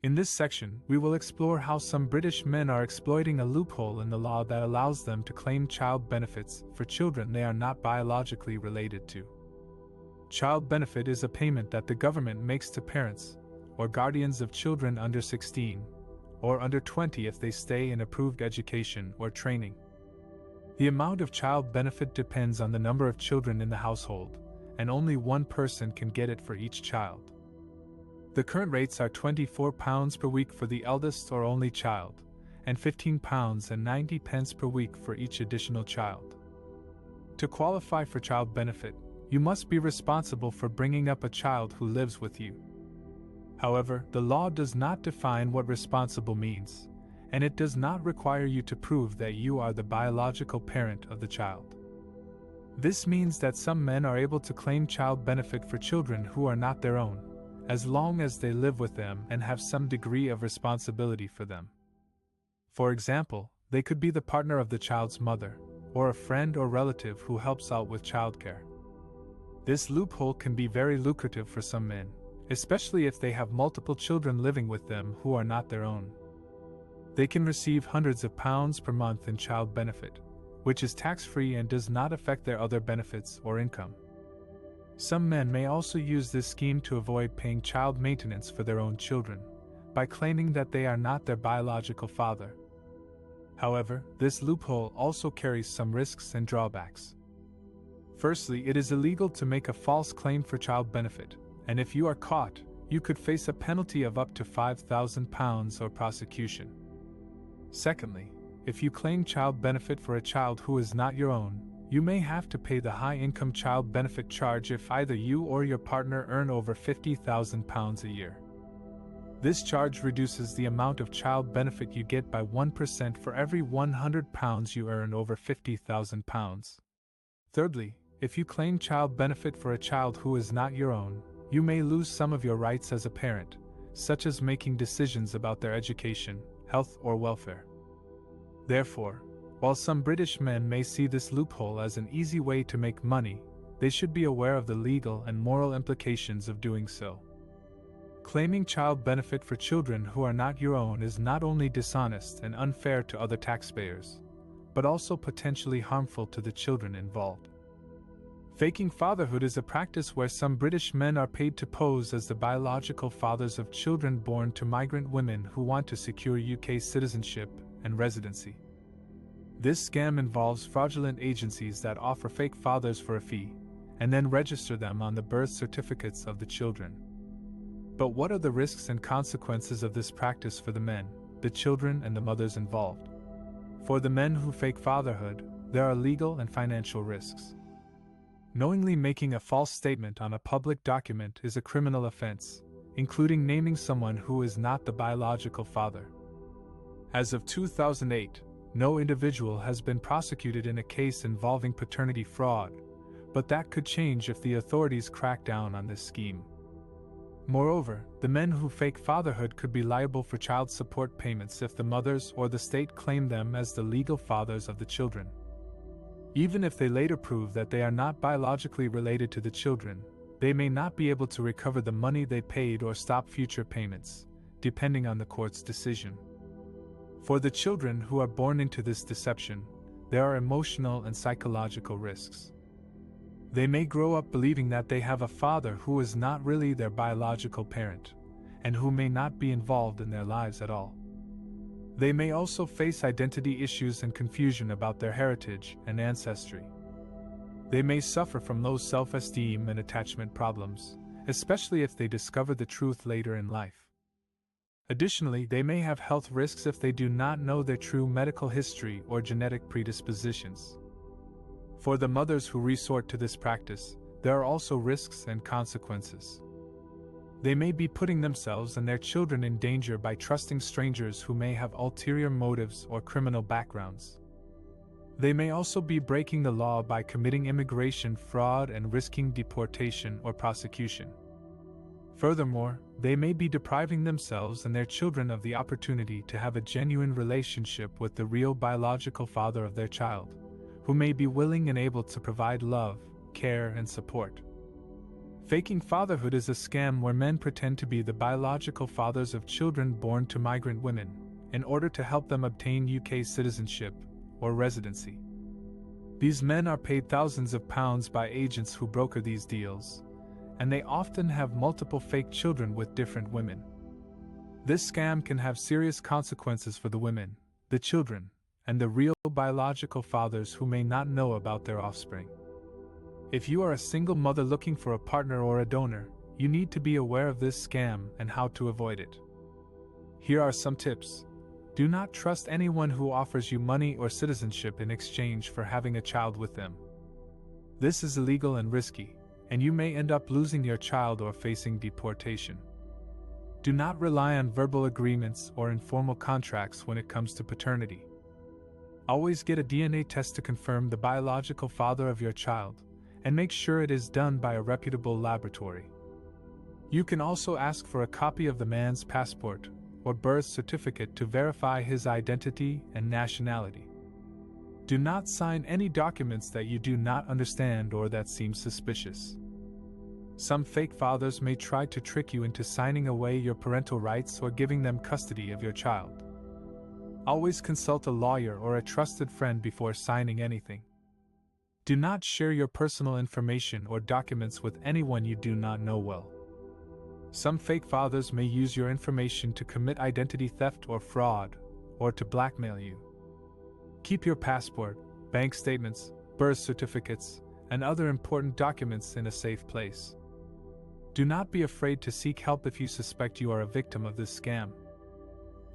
In this section, we will explore how some British men are exploiting a loophole in the law that allows them to claim child benefits for children they are not biologically related to. Child benefit is a payment that the government makes to parents or guardians of children under 16, or under 20 if they stay in approved education or training. The amount of child benefit depends on the number of children in the household, and only one person can get it for each child. The current rates are £24 per week for the eldest or only child, and £15.90 per week for each additional child. To qualify for child benefit, you must be responsible for bringing up a child who lives with you. However, the law does not define what responsible means, and it does not require you to prove that you are the biological parent of the child. This means that some men are able to claim child benefit for children who are not their own, as long as they live with them and have some degree of responsibility for them. For example, they could be the partner of the child's mother, or a friend or relative who helps out with childcare. This loophole can be very lucrative for some men, especially if they have multiple children living with them who are not their own. They can receive hundreds of pounds per month in child benefit, which is tax-free and does not affect their other benefits or income. Some men may also use this scheme to avoid paying child maintenance for their own children, by claiming that they are not their biological father. However, this loophole also carries some risks and drawbacks. Firstly, it is illegal to make a false claim for child benefit, and if you are caught, you could face a penalty of up to £5,000 or prosecution. Secondly, if you claim child benefit for a child who is not your own, you may have to pay the high-income child benefit charge if either you or your partner earn over £50,000 a year. This charge reduces the amount of child benefit you get by 1% for every £100 you earn over £50,000. Thirdly, if you claim child benefit for a child who is not your own, you may lose some of your rights as a parent, such as making decisions about their education, health, or welfare. Therefore, while some British men may see this loophole as an easy way to make money, they should be aware of the legal and moral implications of doing so. Claiming child benefit for children who are not your own is not only dishonest and unfair to other taxpayers, but also potentially harmful to the children involved. Faking fatherhood is a practice where some British men are paid to pose as the biological fathers of children born to migrant women who want to secure UK citizenship and residency. This scam involves fraudulent agencies that offer fake fathers for a fee, and then register them on the birth certificates of the children. But what are the risks and consequences of this practice for the men, the children, and the mothers involved? For the men who fake fatherhood, there are legal and financial risks. Knowingly making a false statement on a public document is a criminal offense, including naming someone who is not the biological father. As of 2008, no individual has been prosecuted in a case involving paternity fraud, but that could change if the authorities crack down on this scheme. Moreover, the men who fake fatherhood could be liable for child support payments if the mothers or the state claim them as the legal fathers of the children. Even if they later prove that they are not biologically related to the children, they may not be able to recover the money they paid or stop future payments, depending on the court's decision. For the children who are born into this deception, there are emotional and psychological risks. They may grow up believing that they have a father who is not really their biological parent, and who may not be involved in their lives at all. They may also face identity issues and confusion about their heritage and ancestry. They may suffer from low self-esteem and attachment problems, especially if they discover the truth later in life. Additionally, they may have health risks if they do not know their true medical history or genetic predispositions. For the mothers who resort to this practice, there are also risks and consequences. They may be putting themselves and their children in danger by trusting strangers who may have ulterior motives or criminal backgrounds. They may also be breaking the law by committing immigration fraud and risking deportation or prosecution. Furthermore, they may be depriving themselves and their children of the opportunity to have a genuine relationship with the real biological father of their child, who may be willing and able to provide love, care, and support. Faking fatherhood is a scam where men pretend to be the biological fathers of children born to migrant women, in order to help them obtain UK citizenship or residency. These men are paid thousands of pounds by agents who broker these deals, and they often have multiple fake children with different women. This scam can have serious consequences for the women, the children, and the real biological fathers who may not know about their offspring. If you are a single mother looking for a partner or a donor, you need to be aware of this scam and how to avoid it. Here are some tips. Do not trust anyone who offers you money or citizenship in exchange for having a child with them. This is illegal and risky, and you may end up losing your child or facing deportation. Do not rely on verbal agreements or informal contracts when it comes to paternity. Always get a DNA test to confirm the biological father of your child, and make sure it is done by a reputable laboratory. You can also ask for a copy of the man's passport or birth certificate to verify his identity and nationality. Do not sign any documents that you do not understand or that seem suspicious. Some fake fathers may try to trick you into signing away your parental rights or giving them custody of your child. Always consult a lawyer or a trusted friend before signing anything. Do not share your personal information or documents with anyone you do not know well. Some fake fathers may use your information to commit identity theft or fraud, or to blackmail you. Keep your passport, bank statements, birth certificates, and other important documents in a safe place. Do not be afraid to seek help if you suspect you are a victim of this scam.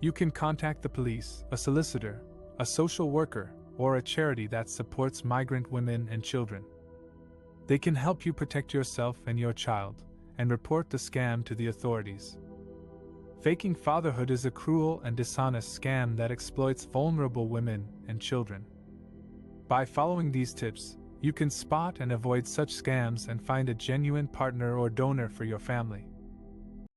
You can contact the police, a solicitor, a social worker, or a charity that supports migrant women and children. They can help you protect yourself and your child, and report the scam to the authorities. Faking fatherhood is a cruel and dishonest scam that exploits vulnerable women and children. By following these tips, you can spot and avoid such scams and find a genuine partner or donor for your family.